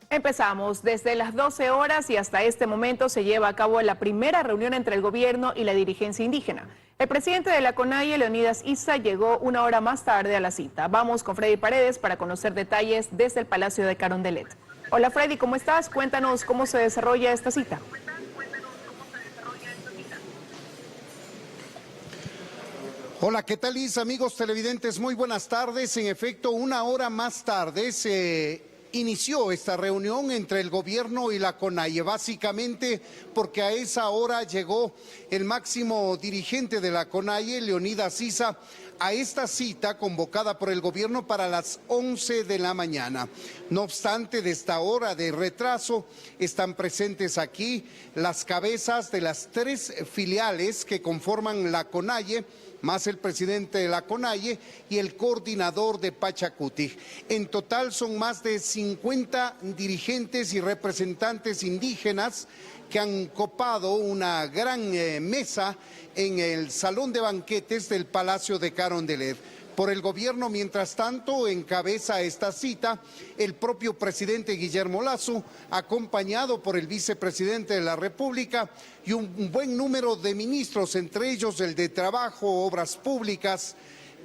Empezamos. Desde las 12 horas y hasta este momento se lleva a cabo la primera reunión entre el gobierno y la dirigencia indígena. El presidente de la CONAIE, Leonidas Issa, llegó una hora más tarde a la cita. Vamos con Freddy Paredes para conocer detalles desde el Palacio de Carondelet. Hola Freddy, ¿cómo estás? Cuéntanos cómo se desarrolla esta cita. Hola, ¿qué tal, Liz? Amigos televidentes, muy buenas tardes. En efecto, una hora más tarde se inició esta reunión entre el gobierno y la CONAIE, básicamente porque a esa hora llegó el máximo dirigente de la CONAIE, Leonidas Issa, a esta cita convocada por el gobierno para las 11 de la mañana. No obstante, de esta hora de retraso, están presentes aquí las cabezas de las 3 filiales que conforman la CONAIE, más el presidente de la CONAIE y el coordinador de Pachacuti. En total son más de 50 dirigentes y representantes indígenas que han copado una gran mesa en el salón de banquetes del Palacio de Carondelet. Por el gobierno, mientras tanto, encabeza esta cita el propio presidente Guillermo Lasso, acompañado por el vicepresidente de la República y un buen número de ministros, entre ellos el de Trabajo, Obras Públicas,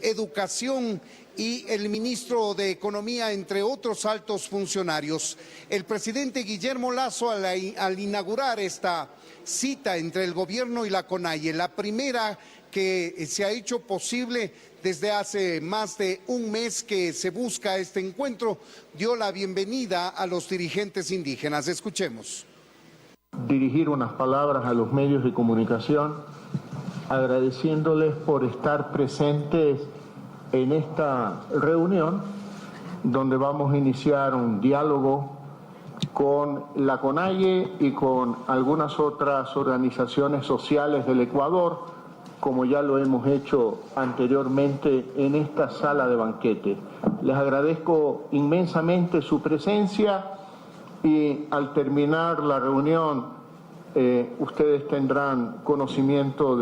Educación y el ministro de Economía, entre otros altos funcionarios. El presidente Guillermo Lasso, al inaugurar esta cita entre el gobierno y la CONAIE, la primera que se ha hecho posible desde hace más de un mes que se busca este encuentro, dio la bienvenida a los dirigentes indígenas. Escuchemos. Dirigir unas palabras a los medios de comunicación, agradeciéndoles por estar presentes en esta reunión, donde vamos a iniciar un diálogo con la CONAIE y con algunas otras organizaciones sociales del Ecuador, como ya lo hemos hecho anteriormente en esta sala de banquete. Les agradezco inmensamente su presencia y al terminar la reunión ustedes tendrán conocimiento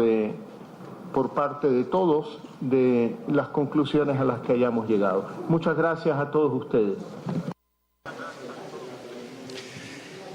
por parte de todos de las conclusiones a las que hayamos llegado. Muchas gracias a todos ustedes.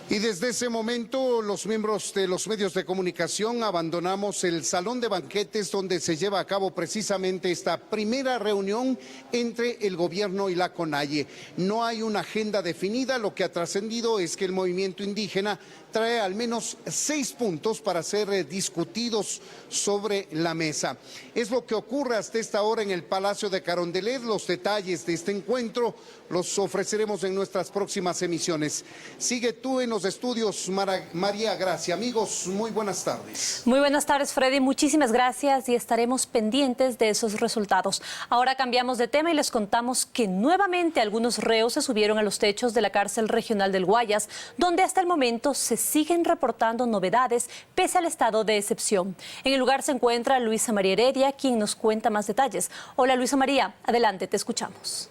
Y desde ese momento los miembros de los medios de comunicación abandonamos el salón de banquetes donde se lleva a cabo precisamente esta primera reunión entre el gobierno y la CONAIE. No hay una agenda definida, lo que ha trascendido es que el movimiento indígena trae al menos 6 puntos para ser discutidos sobre la mesa. Es lo que ocurre hasta esta hora en el Palacio de Carondelet. Los detalles de este encuentro los ofreceremos en nuestras próximas emisiones. Sigue tú en los estudios, María Gracia. Amigos, muy buenas tardes. Muy buenas tardes, Freddy. Muchísimas gracias y estaremos pendientes de esos resultados. Ahora cambiamos de tema y les contamos que nuevamente algunos reos se subieron a los techos de la cárcel regional del Guayas, donde hasta el momento se siguen reportando novedades pese al estado de excepción. En el lugar se encuentra Luisa María Heredia, quien nos cuenta más detalles. Hola Luisa María, adelante, te escuchamos.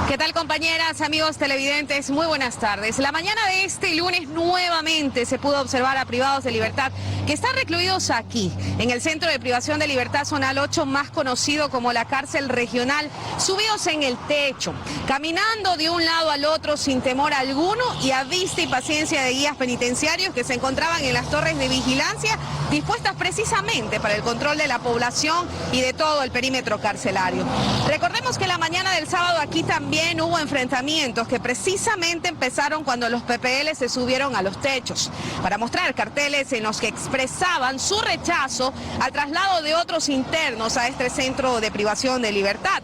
¿Qué tal, compañeras, amigos televidentes? Muy buenas tardes. La mañana de este lunes nuevamente se pudo observar a privados de libertad que están recluidos aquí, en el Centro de Privación de Libertad Zonal 8, más conocido como la cárcel regional, subidos en el techo, caminando de un lado al otro sin temor alguno y a vista y paciencia de guías penitenciarios que se encontraban en las torres de vigilancia dispuestas precisamente para el control de la población y de todo el perímetro carcelario. Recordemos que la mañana del sábado aquí también hubo enfrentamientos que precisamente empezaron cuando los PPL se subieron a los techos para mostrar carteles en los que expresaban su rechazo al traslado de otros internos a este centro de privación de libertad.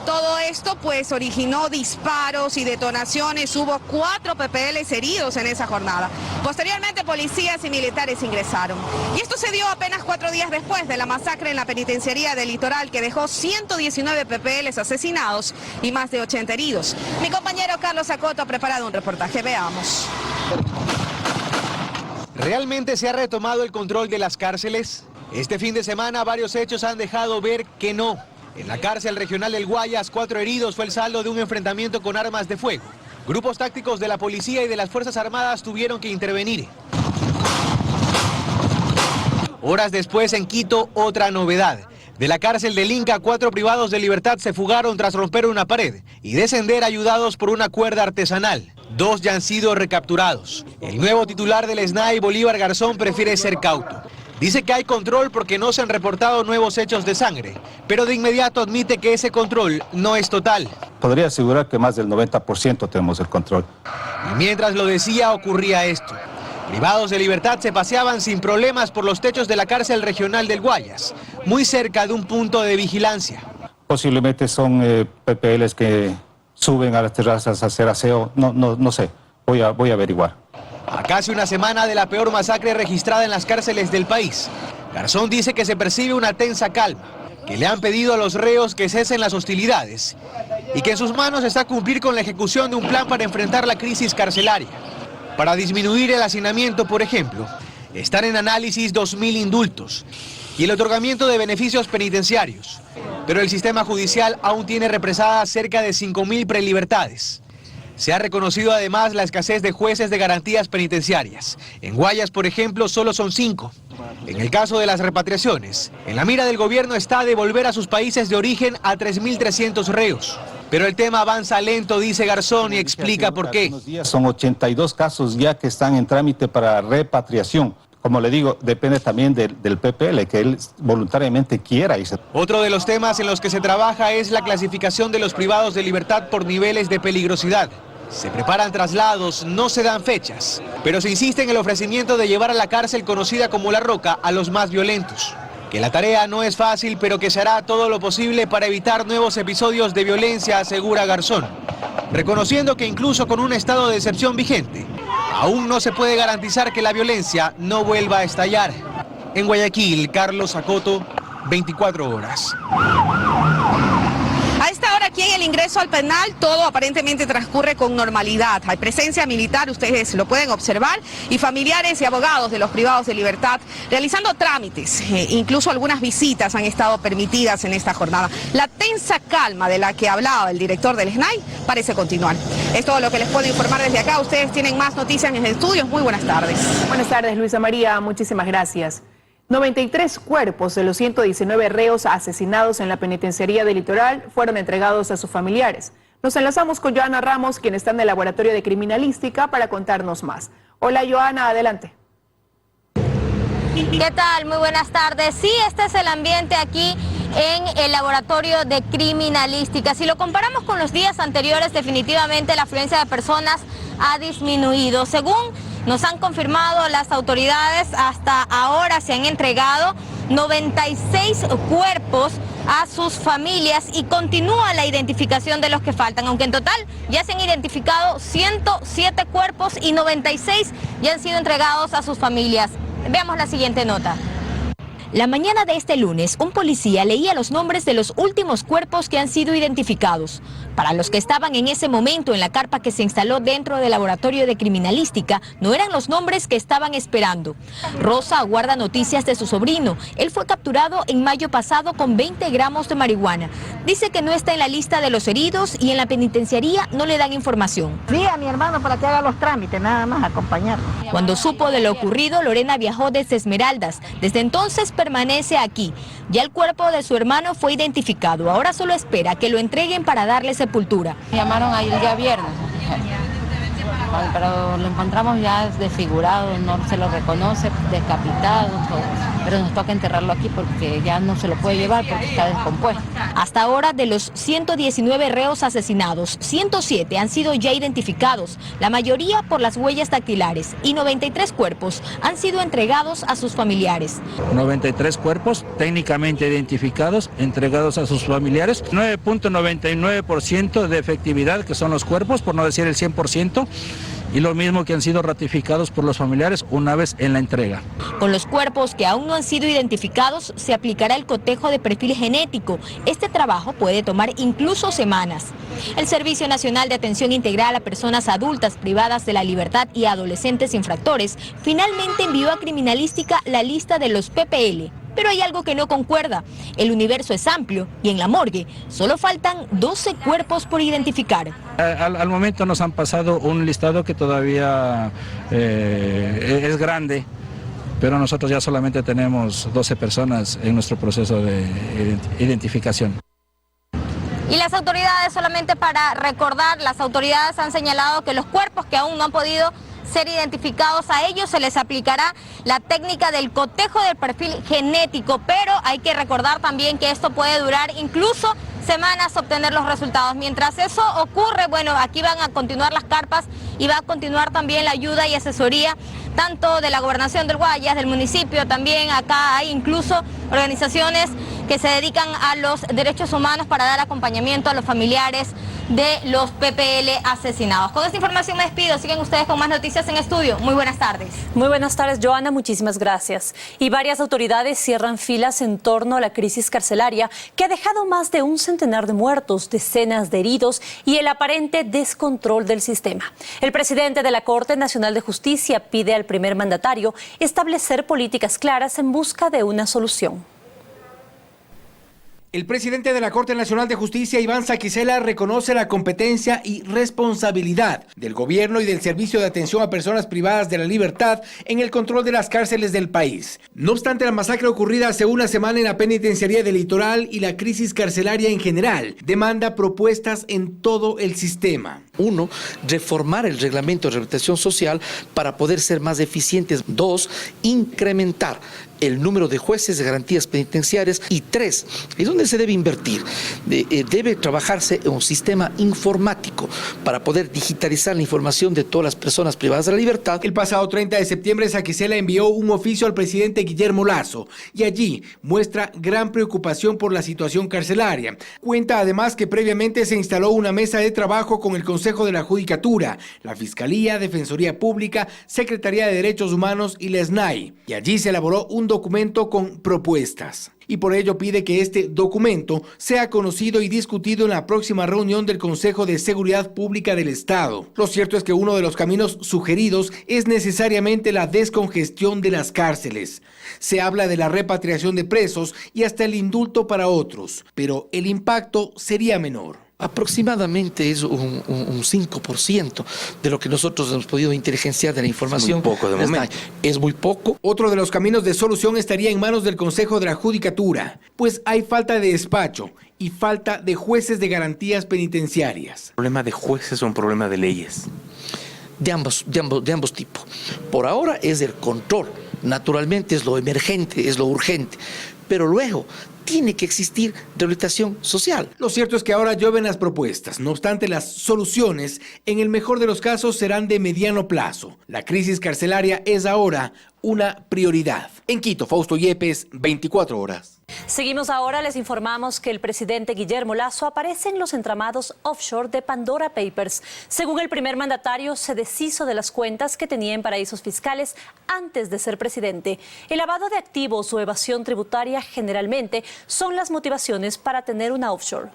Todo esto pues originó disparos y detonaciones. Hubo 4 PPLs heridos en esa jornada. Posteriormente policías y militares ingresaron. Y esto se dio apenas 4 días después de la masacre en la penitenciaría del Litoral, que dejó 119 PPLs asesinados y más de 80 heridos. Mi compañero Carlos Acoto ha preparado un reportaje. Veamos. ¿Realmente se ha retomado el control de las cárceles? Este fin de semana varios hechos han dejado ver que no. En la cárcel regional del Guayas, 4 heridos fue el saldo de un enfrentamiento con armas de fuego. Grupos tácticos de la policía y de las Fuerzas Armadas tuvieron que intervenir. Horas después en Quito, otra novedad. De la cárcel del Inca, 4 privados de libertad se fugaron tras romper una pared y descender ayudados por una cuerda artesanal. 2 ya han sido recapturados. El nuevo titular del SNAI, Bolívar Garzón, prefiere ser cauto. Dice que hay control porque no se han reportado nuevos hechos de sangre, pero de inmediato admite que ese control no es total. Podría asegurar que más del 90% tenemos el control. Y mientras lo decía, ocurría esto. Privados de libertad se paseaban sin problemas por los techos de la cárcel regional del Guayas, muy cerca de un punto de vigilancia. Posiblemente son PPLs que suben a las terrazas a hacer aseo, no sé, voy a averiguar. A casi una semana de la peor masacre registrada en las cárceles del país, Garzón dice que se percibe una tensa calma, que le han pedido a los reos que cesen las hostilidades y que en sus manos está cumplir con la ejecución de un plan para enfrentar la crisis carcelaria. Para disminuir el hacinamiento, por ejemplo, están en análisis 2.000 indultos y el otorgamiento de beneficios penitenciarios. Pero el sistema judicial aún tiene represadas cerca de 5.000 prelibertades. Se ha reconocido además la escasez de jueces de garantías penitenciarias. En Guayas, por ejemplo, solo son 5. En el caso de las repatriaciones, en la mira del gobierno está devolver a sus países de origen a 3.300 reos. Pero el tema avanza lento, dice Garzón, y explica por qué. Son 82 casos ya que están en trámite para repatriación. Como le digo, depende también del PPL, que él voluntariamente quiera irse. Otro de los temas en los que se trabaja es la clasificación de los privados de libertad por niveles de peligrosidad. Se preparan traslados, no se dan fechas, pero se insiste en el ofrecimiento de llevar a la cárcel conocida como La Roca a los más violentos. Que la tarea no es fácil, pero que se hará todo lo posible para evitar nuevos episodios de violencia, asegura Garzón, reconociendo que incluso con un estado de excepción vigente, aún no se puede garantizar que la violencia no vuelva a estallar. En Guayaquil, Carlos Acoto, 24 horas. A esta hora aquí en el ingreso al penal todo aparentemente transcurre con normalidad. Hay presencia militar, ustedes lo pueden observar, y familiares y abogados de los privados de libertad realizando trámites. Incluso algunas visitas han estado permitidas en esta jornada. La tensa calma de la que hablaba el director del SNAI parece continuar. Es todo lo que les puedo informar desde acá. Ustedes tienen más noticias en los estudios. Muy buenas tardes. Buenas tardes, Luisa María. Muchísimas gracias. 93 cuerpos de los 119 reos asesinados en la penitenciaría del Litoral fueron entregados a sus familiares. Nos enlazamos con Joana Ramos, quien está en el Laboratorio de Criminalística, para contarnos más. Hola, Joana, adelante. ¿Qué tal? Muy buenas tardes. Sí, este es el ambiente aquí en el Laboratorio de Criminalística. Si lo comparamos con los días anteriores, definitivamente la afluencia de personas ha disminuido. Según nos han confirmado las autoridades, hasta ahora se han entregado 96 cuerpos a sus familias y continúa la identificación de los que faltan, aunque en total ya se han identificado 107 cuerpos y 96 ya han sido entregados a sus familias. Veamos la siguiente nota. La mañana de este lunes, un policía leía los nombres de los últimos cuerpos que han sido identificados. Para los que estaban en ese momento en la carpa que se instaló dentro del Laboratorio de Criminalística, no eran los nombres que estaban esperando. Rosa aguarda noticias de su sobrino. Él fue capturado en mayo pasado con 20 gramos de marihuana. Dice que no está en la lista de los heridos y en la penitenciaría no le dan información. Sí, a mi hermano para que haga los trámites, nada más acompañarlo. Cuando supo de lo ocurrido, Lorena viajó desde Esmeraldas. Desde entonces permanece aquí. Ya el cuerpo de su hermano fue identificado. Ahora solo espera que lo entreguen para darle sepultura. Me llamaron ahí el día viernes, pero lo encontramos ya desfigurado, no se lo reconoce, decapitado, todo. Pero nos toca enterrarlo aquí porque ya no se lo puede llevar porque está descompuesto. Hasta ahora, de los 119 reos asesinados, 107 han sido ya identificados, la mayoría por las huellas dactilares, y 93 cuerpos han sido entregados a sus familiares. 93 cuerpos técnicamente identificados, entregados a sus familiares, 9.99% de efectividad, que son los cuerpos, por no decir el 100%. Y lo mismo que han sido ratificados por los familiares una vez en la entrega. Con los cuerpos que aún no han sido identificados, se aplicará el cotejo de perfil genético. Este trabajo puede tomar incluso semanas. El Servicio Nacional de Atención Integral a Personas Adultas Privadas de la Libertad y Adolescentes Infractores finalmente envió a Criminalística la lista de los PPL. Pero hay algo que no concuerda. El universo es amplio y en la morgue solo faltan 12 cuerpos por identificar. Al momento nos han pasado un listado que todavía es grande, pero nosotros ya solamente tenemos 12 personas en nuestro proceso de identificación. Y las autoridades, solamente para recordar, las autoridades han señalado que los cuerpos que aún no han podido ser identificados, a ellos se les aplicará la técnica del cotejo del perfil genético, pero hay que recordar también que esto puede durar incluso semanas obtener los resultados. Mientras eso ocurre, bueno, aquí van a continuar las carpas y va a continuar también la ayuda y asesoría tanto de la Gobernación del Guayas, del municipio, también acá hay incluso organizaciones que se dedican a los derechos humanos para dar acompañamiento a los familiares de los PPL asesinados. Con esta información me despido. Siguen ustedes con más noticias en estudio. Muy buenas tardes. Muy buenas tardes, Joana. Muchísimas gracias. Y varias autoridades cierran filas en torno a la crisis carcelaria que ha dejado más de un centenar de muertos, decenas de heridos y el aparente descontrol del sistema. El presidente de la Corte Nacional de Justicia pide al primer mandatario establecer políticas claras en busca de una solución. El presidente de la Corte Nacional de Justicia, Iván Saquicela, reconoce la competencia y responsabilidad del gobierno y del Servicio de Atención a Personas Privadas de la Libertad en el control de las cárceles del país. No obstante, la masacre ocurrida hace una semana en la penitenciaría del Litoral y la crisis carcelaria en general demanda propuestas en todo el sistema. 1, reformar el reglamento de rehabilitación social para poder ser más eficientes. 2, incrementar el número de jueces de garantías penitenciarias. Y 3, es donde se debe invertir. Debe trabajarse en un sistema informático para poder digitalizar la información de todas las personas privadas de la libertad. El pasado 30 de septiembre, Saquicela envió un oficio al presidente Guillermo Lasso y allí muestra gran preocupación por la situación carcelaria. Cuenta además que previamente se instaló una mesa de trabajo con el Consejo de la Judicatura, la Fiscalía, Defensoría Pública, Secretaría de Derechos Humanos y la SNAI. Y allí se elaboró un documento con propuestas. Y por ello pide que este documento sea conocido y discutido en la próxima reunión del Consejo de Seguridad Pública del Estado. Lo cierto es que uno de los caminos sugeridos es necesariamente la descongestión de las cárceles. Se habla de la repatriación de presos y hasta el indulto para otros, pero el impacto sería menor. Aproximadamente es un 5% de lo que nosotros hemos podido inteligenciar de la información. Es muy poco de momento. Es muy poco. Otro de los caminos de solución estaría en manos del Consejo de la Judicatura, pues hay falta de despacho y falta de jueces de garantías penitenciarias. ¿Un problema de jueces o un problema de leyes? De ambos tipos. Por ahora es el control. Naturalmente es lo emergente, es lo urgente. Pero luego tiene que existir rehabilitación social. Lo cierto es que ahora llueven las propuestas. No obstante, las soluciones, en el mejor de los casos, serán de mediano plazo. La crisis carcelaria es ahora una prioridad. En Quito, Fausto Yepes, 24 horas. Seguimos ahora, les informamos que el presidente Guillermo Lasso aparece en los entramados offshore de Pandora Papers. Según el primer mandatario, se deshizo de las cuentas que tenía en paraísos fiscales antes de ser presidente. El lavado de activos o evasión tributaria generalmente son las motivaciones para tener una offshore.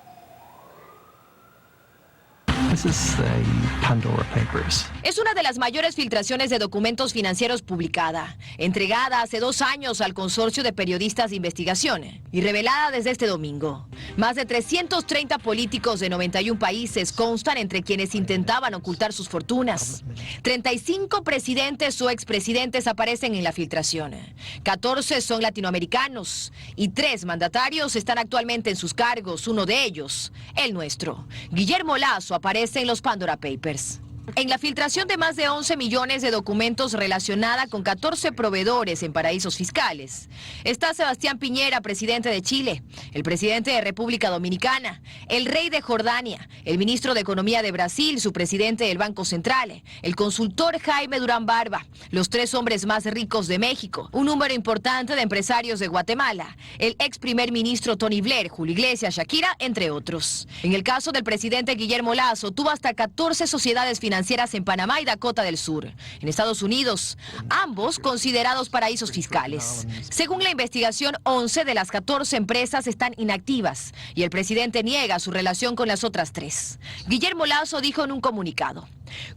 Es una de las mayores filtraciones de documentos financieros publicada, entregada hace 2 años al consorcio de periodistas de investigación y revelada desde este domingo. Más de 330 políticos de 91 países constan entre quienes intentaban ocultar sus fortunas. 35 presidentes o expresidentes aparecen en la filtración. 14 son latinoamericanos y 3 mandatarios están actualmente en sus cargos, uno de ellos, el nuestro. Guillermo Lasso aparece en los Pandora Papers. En la filtración de más de 11 millones de documentos relacionada con 14 proveedores en paraísos fiscales está Sebastián Piñera, presidente de Chile, el presidente de República Dominicana, el rey de Jordania, el ministro de Economía de Brasil, su presidente del Banco Central, el consultor Jaime Durán Barba, los 3 hombres más ricos de México, un número importante de empresarios de Guatemala, el ex primer ministro Tony Blair, Julio Iglesias, Shakira, entre otros. En el caso del presidente Guillermo Lasso, tuvo hasta 14 sociedades financieras en Panamá y Dakota del Sur, en Estados Unidos, ambos considerados paraísos fiscales. Según la investigación, 11 de las 14 empresas están inactivas y el presidente niega su relación con las otras 3. Guillermo Lasso dijo en un comunicado: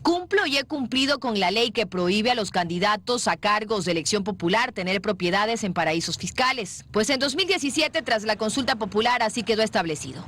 Cumplo y he cumplido con la ley que prohíbe a los candidatos a cargos de elección popular tener propiedades en paraísos fiscales. Pues en 2017, tras la consulta popular, así quedó establecido.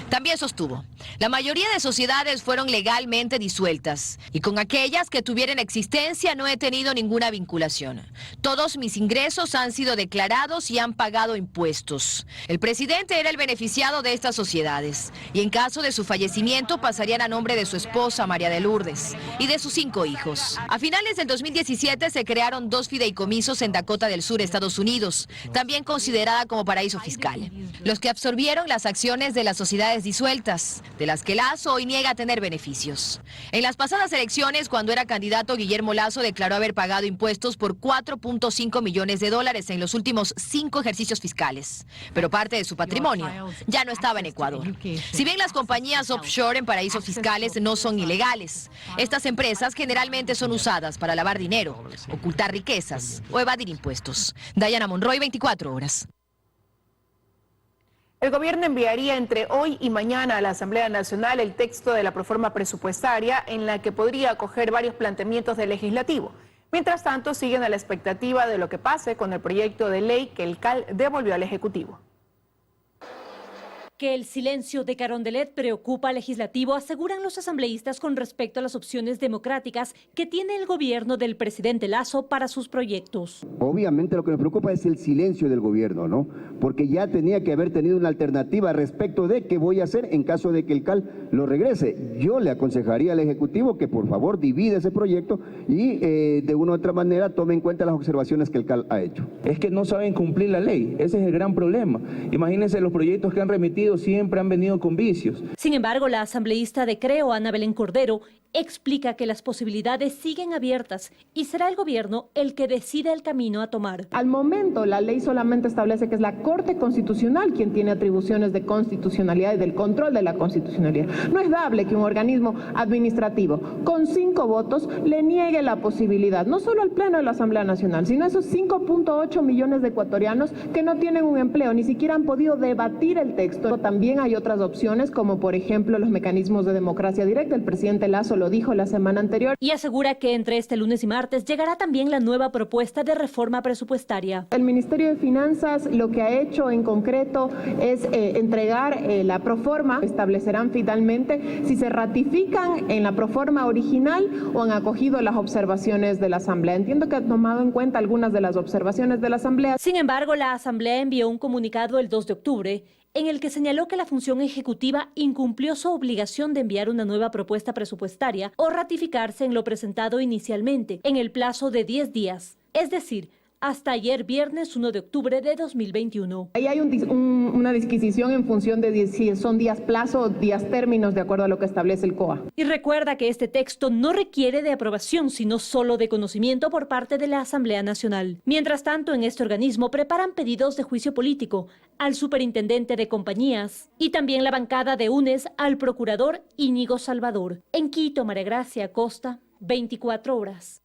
También sostuvo, la mayoría de sociedades fueron legalmente disueltas y con aquellas que tuvieran existencia no he tenido ninguna vinculación. Todos mis ingresos han sido declarados y han pagado impuestos. El presidente era el beneficiado de estas sociedades y en caso de su fallecimiento pasarían a nombre de su esposa María de Lourdes y de sus 5 hijos. A finales del 2017 se crearon 2 fideicomisos en Dakota del Sur, Estados Unidos, también considerada como paraíso fiscal, los que absorbieron las acciones de las sociedades disueltas, de las que Lasso hoy niega tener beneficios. En las pasadas elecciones, cuando era candidato, Guillermo Lasso declaró haber pagado impuestos por $4.5 millones en los últimos 5 ejercicios fiscales, pero parte de su patrimonio ya no estaba en Ecuador. Si bien las compañías offshore en paraísos fiscales no son ilegales, estas empresas generalmente son usadas para lavar dinero, ocultar riquezas o evadir impuestos. Dayana Monroy, 24 horas. El gobierno enviaría entre hoy y mañana a la Asamblea Nacional el texto de la proforma presupuestaria en la que podría acoger varios planteamientos del legislativo. Mientras tanto, siguen a la expectativa de lo que pase con el proyecto de ley que el CAL devolvió al Ejecutivo. Que el silencio de Carondelet preocupa al legislativo, aseguran los asambleístas con respecto a las opciones democráticas que tiene el gobierno del presidente Lasso para sus proyectos. Obviamente lo que nos preocupa es el silencio del gobierno, ¿no? Porque ya tenía que haber tenido una alternativa respecto de qué voy a hacer en caso de que el CAL lo regrese. Yo le aconsejaría al Ejecutivo que por favor divida ese proyecto y de una u otra manera tome en cuenta las observaciones que el CAL ha hecho. Es que no saben cumplir la ley, ese es el gran problema. Imagínense los proyectos que han remitido siempre han venido con vicios. Sin embargo, la asambleísta de Creo, Ana Belén Cordero, explica que las posibilidades siguen abiertas y será el gobierno el que decida el camino a tomar. Al momento, la ley solamente establece que es la Corte Constitucional quien tiene atribuciones de constitucionalidad y del control de la constitucionalidad. No es dable que un organismo administrativo con 5 votos le niegue la posibilidad, no solo al Pleno de la Asamblea Nacional, sino a esos 5.8 millones de ecuatorianos que no tienen un empleo, ni siquiera han podido debatir el texto. También hay otras opciones, como por ejemplo los mecanismos de democracia directa. El presidente Lasso lo dijo la semana anterior. Y asegura que entre este lunes y martes llegará también la nueva propuesta de reforma presupuestaria. El Ministerio de Finanzas lo que ha hecho en concreto es entregar la proforma. Establecerán finalmente si se ratifican en la proforma original o han acogido las observaciones de la Asamblea. Entiendo que ha tomado en cuenta algunas de las observaciones de la Asamblea. Sin embargo, la Asamblea envió un comunicado el 2 de octubre en el que señaló que la función ejecutiva incumplió su obligación de enviar una nueva propuesta presupuestaria o ratificarse en lo presentado inicialmente en el plazo de 10 días, es decir, hasta ayer viernes 1 de octubre de 2021. Ahí hay una disquisición en función de si son días plazo o días términos de acuerdo a lo que establece el COA. Y recuerda que este texto no requiere de aprobación, sino solo de conocimiento por parte de la Asamblea Nacional. Mientras tanto, en este organismo preparan pedidos de juicio político al superintendente de compañías y también la bancada de UNES al procurador Íñigo Salvador. En Quito, María Gracia Acosta, 24 horas.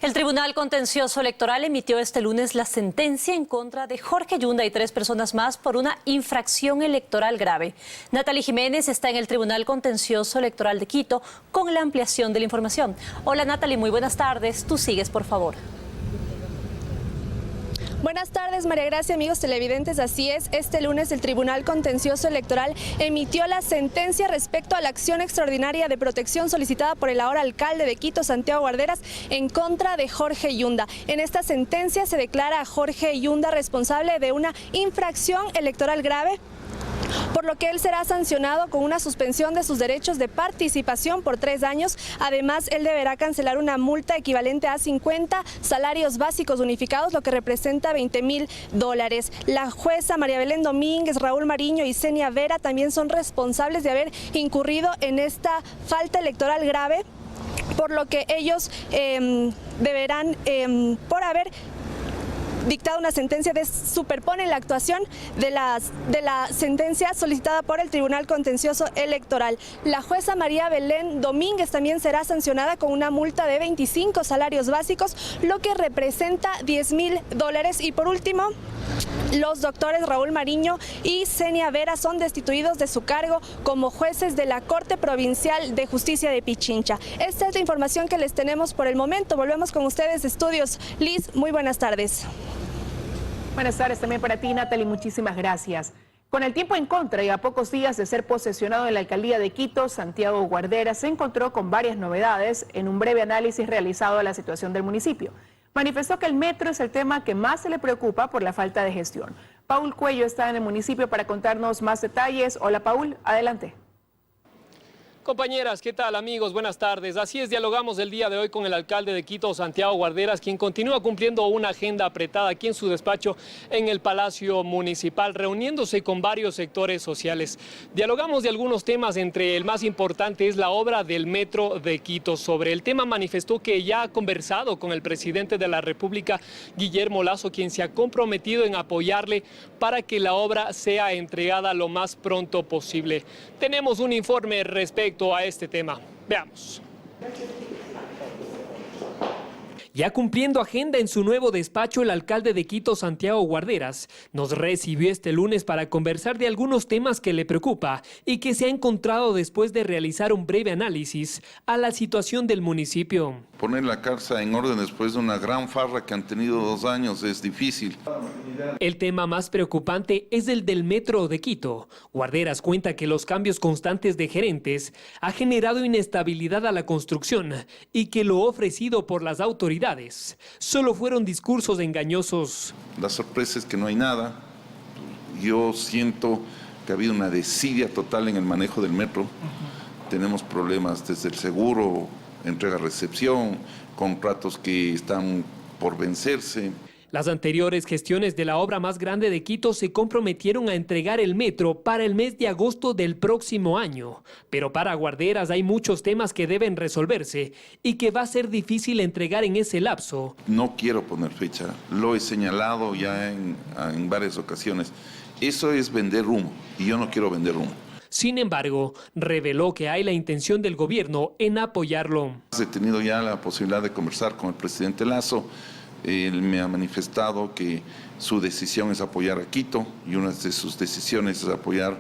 El Tribunal Contencioso Electoral emitió este lunes la sentencia en contra de Jorge Yunda y 3 personas más por una infracción electoral grave. Natalie Jiménez está en el Tribunal Contencioso Electoral de Quito con la ampliación de la información. Hola Natalie, muy buenas tardes. Tú sigues, por favor. Buenas tardes, María Gracia, amigos televidentes. Así es, este lunes el Tribunal Contencioso Electoral emitió la sentencia respecto a la acción extraordinaria de protección solicitada por el ahora alcalde de Quito, Santiago Guarderas, en contra de Jorge Yunda. En esta sentencia se declara a Jorge Yunda responsable de una infracción electoral grave, por lo que él será sancionado con una suspensión de sus derechos de participación por 3 años. Además, él deberá cancelar una multa equivalente a 50 salarios básicos unificados, lo que representa $20,000. La jueza María Belén Domínguez, Raúl Mariño y Senia Vera también son responsables de haber incurrido en esta falta electoral grave, por lo que ellos deberán, por haber dictado una sentencia superpone la actuación de la sentencia solicitada por el Tribunal Contencioso Electoral. La jueza María Belén Domínguez también será sancionada con una multa de 25 salarios básicos, lo que representa $10,000. Y por último, los doctores Raúl Mariño y Senia Vera son destituidos de su cargo como jueces de la Corte Provincial de Justicia de Pichincha. Esta es la información que les tenemos por el momento. Volvemos con ustedes de Estudios. Liz, muy buenas tardes. Buenas tardes también para ti, Natalie, muchísimas gracias. Con el tiempo en contra y a pocos días de ser posesionado en la alcaldía de Quito, Santiago Guarderas se encontró con varias novedades en un breve análisis realizado de la situación del municipio. Manifestó que el metro es el tema que más se le preocupa por la falta de gestión. Paul Cuello está en el municipio para contarnos más detalles. Hola, Paul, adelante. Compañeras, ¿qué tal, amigos? Buenas tardes. Así es, dialogamos el día de hoy con el alcalde de Quito, Santiago Guarderas, quien continúa cumpliendo una agenda apretada aquí en su despacho en el Palacio Municipal, reuniéndose con varios sectores sociales. Dialogamos de algunos temas, entre el más importante es la obra del metro de Quito. Sobre el tema manifestó que ya ha conversado con el presidente de la República, Guillermo Lasso, quien se ha comprometido en apoyarle para que la obra sea entregada lo más pronto posible. Tenemos un informe respecto a este tema. Veamos. Ya cumpliendo agenda en su nuevo despacho, el alcalde de Quito, Santiago Guarderas, nos recibió este lunes para conversar de algunos temas que le preocupa y que se ha encontrado después de realizar un breve análisis a la situación del municipio. Poner la casa en orden después de una gran farra que han tenido 2 años es difícil. El tema más preocupante es el del metro de Quito. Guarderas cuenta que los cambios constantes de gerentes ha generado inestabilidad a la construcción y que lo ofrecido por las autoridades solo fueron discursos engañosos. La sorpresa es que no hay nada. Yo siento que ha habido una desidia total en el manejo del metro. Tenemos problemas desde el seguro, entrega-recepción, contratos que están por vencerse. Las anteriores gestiones de la obra más grande de Quito se comprometieron a entregar el metro para el mes de agosto del próximo año. Pero para Guarderas hay muchos temas que deben resolverse y que va a ser difícil entregar en ese lapso. No quiero poner fecha, lo he señalado ya en varias ocasiones. Eso es vender humo y yo no quiero vender humo. Sin embargo, reveló que hay la intención del gobierno en apoyarlo. He tenido ya la posibilidad de conversar con el presidente Lasso. Él me ha manifestado que su decisión es apoyar a Quito y una de sus decisiones es apoyar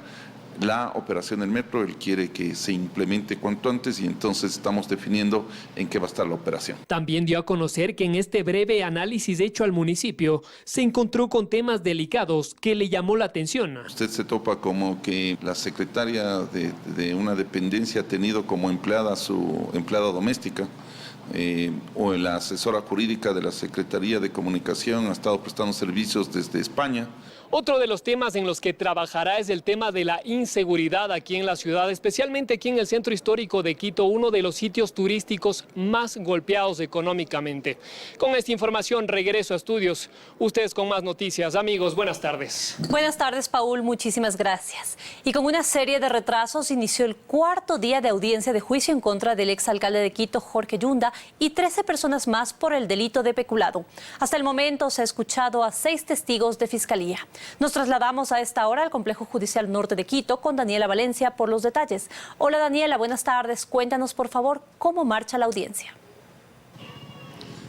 la operación del metro. Él quiere que se implemente cuanto antes y entonces estamos definiendo en qué va a estar la operación. También dio a conocer que en este breve análisis hecho al municipio se encontró con temas delicados que le llamó la atención. Usted se topa como que la secretaria de una dependencia ha tenido como empleada a su empleada doméstica. O la asesora jurídica de la Secretaría de Comunicación ha estado prestando servicios desde España. Otro de los temas en los que trabajará es el tema de la inseguridad aquí en la ciudad, especialmente aquí en el centro histórico de Quito, uno de los sitios turísticos más golpeados económicamente. Con esta información regreso a estudios. Ustedes con más noticias. Amigos, buenas tardes. Buenas tardes, Paul. Muchísimas gracias. Y con una serie de retrasos inició el 4º día de audiencia de juicio en contra del exalcalde de Quito, Jorge Yunda, y 13 personas más por el delito de peculado. Hasta el momento se ha escuchado a 6 testigos de fiscalía. Nos trasladamos a esta hora al Complejo Judicial Norte de Quito con Daniela Valencia por los detalles. Hola Daniela, buenas tardes. Cuéntanos por favor cómo marcha la audiencia.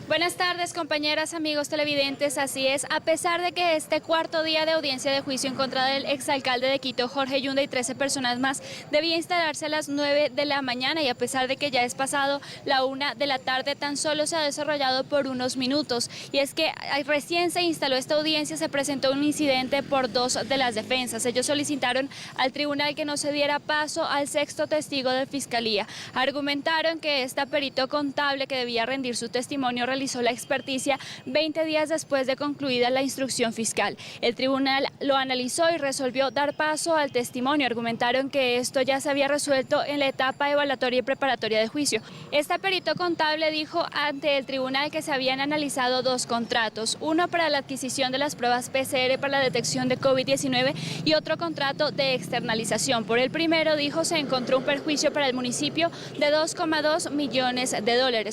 Buenas tardes, compañeras, amigos televidentes. Así es, a pesar de que este 4º día de audiencia de juicio en contra del exalcalde de Quito, Jorge Yunda, y 13 personas más, debía instalarse a las 9 de la mañana y a pesar de que ya es pasado la 1 de la tarde, tan solo se ha desarrollado por unos minutos. Y es que recién se instaló esta audiencia, se presentó un incidente por 2 de las defensas. Ellos solicitaron al tribunal que no se diera paso al 6º testigo de fiscalía. Argumentaron que esta perito contable que debía rendir su testimonio realizó la experticia 20 días después de concluida la instrucción fiscal. El tribunal lo analizó y resolvió dar paso al testimonio. Argumentaron que esto ya se había resuelto en la etapa evaluatoria y preparatoria de juicio. Esta perito contable dijo ante el tribunal que se habían analizado 2 contratos, uno para la adquisición de las pruebas PCR para la detección de COVID-19 y otro contrato de externalización. Por el primero, dijo, se encontró un perjuicio para el municipio de $2,2 millones.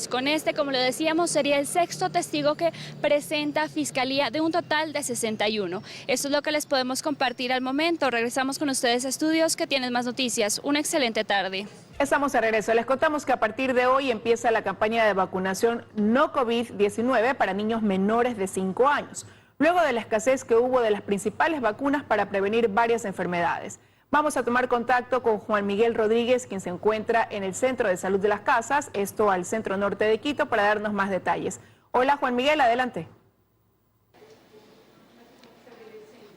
Con este, como lo decíamos, sería sería el sexto testigo que presenta Fiscalía de un total de 61. Esto es lo que les podemos compartir al momento. Regresamos con ustedes a estudios que tienen más noticias. Una excelente tarde. Estamos de regreso. Les contamos que a partir de hoy empieza la campaña de vacunación no COVID-19 para niños menores de 5 años, luego de la escasez que hubo de las principales vacunas para prevenir varias enfermedades. Vamos a tomar contacto con Juan Miguel Rodríguez, quien se encuentra en el Centro de Salud de las Casas, esto al centro norte de Quito, para darnos más detalles. Hola Juan Miguel, adelante.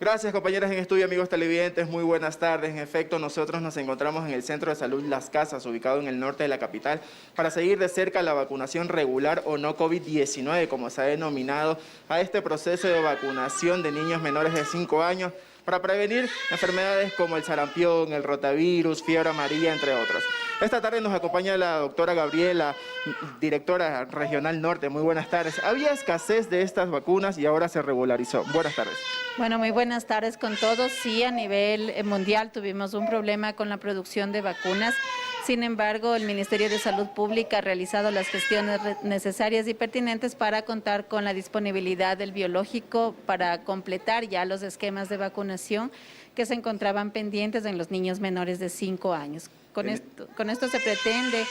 Gracias, compañeras en estudio, amigos televidentes, muy buenas tardes. En efecto, nosotros nos encontramos en el Centro de Salud Las Casas, ubicado en el norte de la capital, para seguir de cerca la vacunación regular o no COVID-19, como se ha denominado a este proceso de vacunación de niños menores de 5 años, para prevenir enfermedades como el sarampión, el rotavirus, fiebre amarilla, entre otras. Esta tarde nos acompaña la doctora Gabriela, directora regional norte. Muy buenas tardes. Había escasez de estas vacunas y ahora se regularizó. Buenas tardes. Bueno, muy buenas tardes con todos. Sí, a nivel mundial tuvimos un problema con la producción de vacunas. Sin embargo, el Ministerio de Salud Pública ha realizado las gestiones necesarias y pertinentes para contar con la disponibilidad del biológico para completar ya los esquemas de vacunación que se encontraban pendientes en los niños menores de 5 años. Con esto se pretende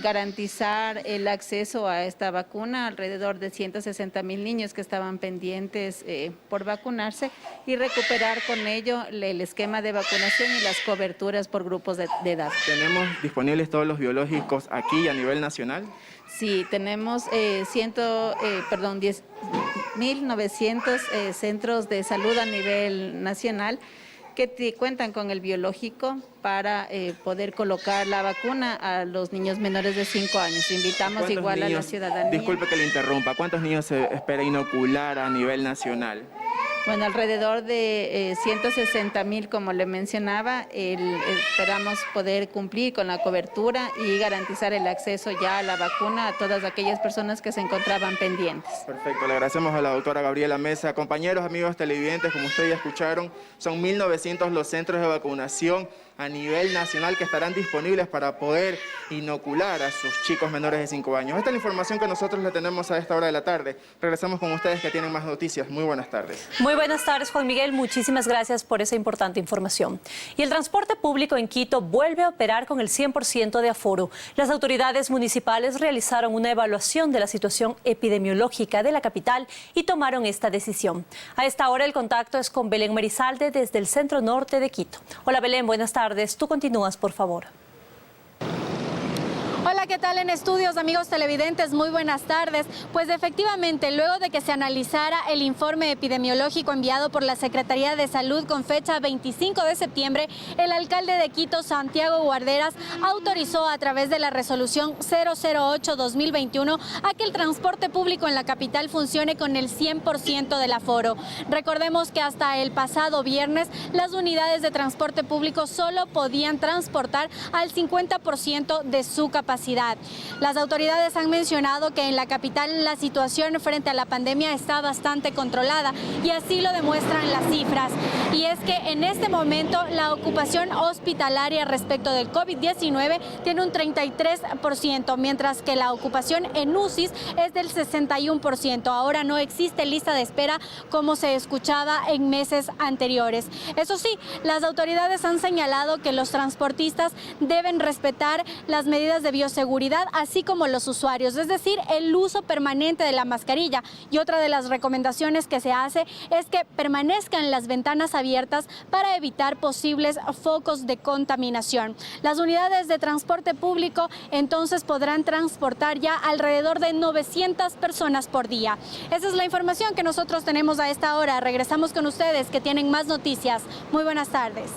garantizar el acceso a esta vacuna a alrededor de 160,000 niños que estaban pendientes por vacunarse y recuperar con ello el esquema de vacunación y las coberturas por grupos de edad. ¿Tenemos disponibles todos los biológicos aquí a nivel nacional? Sí, tenemos 10.900 centros de salud a nivel nacional que cuentan con el biológico para poder colocar la vacuna a los niños menores de 5 años. Invitamos igual a la ciudadanía. Disculpe que le interrumpa, ¿cuántos niños se espera inocular a nivel nacional? Bueno, alrededor de 160,000, como le mencionaba, esperamos poder cumplir con la cobertura y garantizar el acceso ya a la vacuna a todas aquellas personas que se encontraban pendientes. Perfecto, le agradecemos a la doctora Gabriela Mesa. Compañeros, amigos televidentes, como ustedes ya escucharon, son 1.900 los centros de vacunación a nivel nacional que estarán disponibles para poder inocular a sus chicos menores de 5 años. Esta es la información que nosotros le tenemos a esta hora de la tarde. Regresamos con ustedes que tienen más noticias. Muy buenas tardes. Muy buenas tardes, Juan Miguel. Muchísimas gracias por esa importante información. Y el transporte público en Quito vuelve a operar con el 100% de aforo. Las autoridades municipales realizaron una evaluación de la situación epidemiológica de la capital y tomaron esta decisión. A esta hora el contacto es con Belén Marizalde desde el centro norte de Quito. Hola Belén, buenas tardes. Tú continúas, por favor. Hola, ¿qué tal en estudios, amigos televidentes? Muy buenas tardes. Pues efectivamente, luego de que se analizara el informe epidemiológico enviado por la Secretaría de Salud con fecha 25 de septiembre, el alcalde de Quito, Santiago Guarderas, autorizó a través de la resolución 008-2021 a que el transporte público en la capital funcione con el 100% del aforo. Recordemos que hasta el pasado viernes las unidades de transporte público solo podían transportar al 50% de su capacidad. Las autoridades han mencionado que en la capital la situación frente a la pandemia está bastante controlada y así lo demuestran las cifras. Y es que en este momento la ocupación hospitalaria respecto del COVID-19 tiene un 33%, mientras que la ocupación en UCIs es del 61%. Ahora no existe lista de espera como se escuchaba en meses anteriores. Eso sí, las autoridades han señalado que los transportistas deben respetar las medidas de bioseguridad, así como los usuarios, es decir, el uso permanente de la mascarilla. Y otra de las recomendaciones que se hace es que permanezcan las ventanas abiertas para evitar posibles focos de contaminación. Las unidades de transporte público entonces podrán transportar ya alrededor de 900 personas por día. Esa es la información que nosotros tenemos a esta hora. Regresamos con ustedes que tienen más noticias. Muy buenas tardes.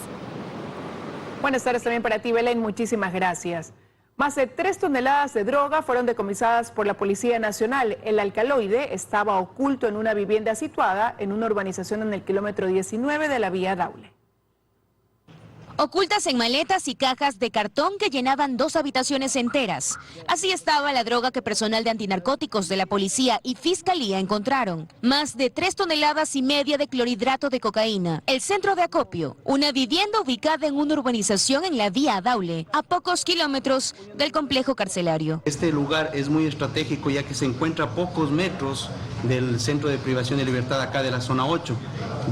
Buenas tardes también para ti, Belén. Muchísimas gracias. Más de 3 toneladas de droga fueron decomisadas por la Policía Nacional. El alcaloide estaba oculto en una vivienda situada en una urbanización en el kilómetro 19 de la vía Daule. ocultas en maletas y cajas de cartón que llenaban 2 habitaciones enteras. Así estaba la droga que personal de antinarcóticos de la policía y fiscalía encontraron. Más de 3,5 toneladas de clorhidrato de cocaína. El centro de acopio, una vivienda ubicada en una urbanización en la vía Daule, a pocos kilómetros del complejo carcelario. Este lugar es muy estratégico ya que se encuentra a pocos metros del centro de privación de libertad acá de la zona 8,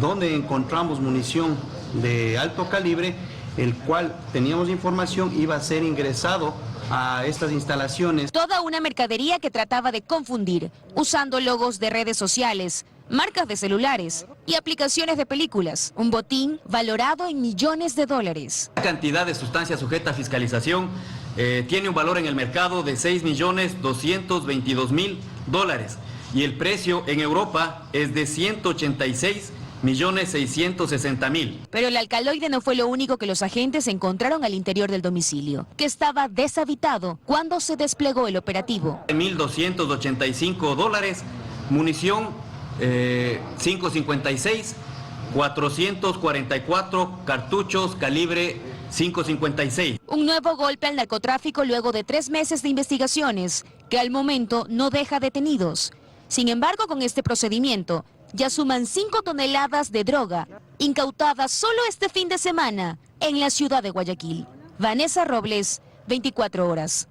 donde encontramos munición de alto calibre, el cual teníamos información iba a ser ingresado a estas instalaciones. Toda una mercadería que trataba de confundir, usando logos de redes sociales, marcas de celulares y aplicaciones de películas. Un botín valorado en millones de dólares. La cantidad de sustancias sujeta a fiscalización tiene un valor en el mercado de $6.222.000 y el precio en Europa es de $186.660.000. Pero el alcaloide no fue lo único que los agentes encontraron al interior del domicilio, que estaba deshabitado cuando se desplegó el operativo. $1.285, munición 5.56, 444 cartuchos calibre 5.56. Un nuevo golpe al narcotráfico luego de 3 meses de investigaciones, que al momento no deja detenidos. Sin embargo, con este procedimiento, ya suman 5 toneladas de droga, incautadas solo este fin de semana en la ciudad de Guayaquil. Vanessa Robles, 24 horas.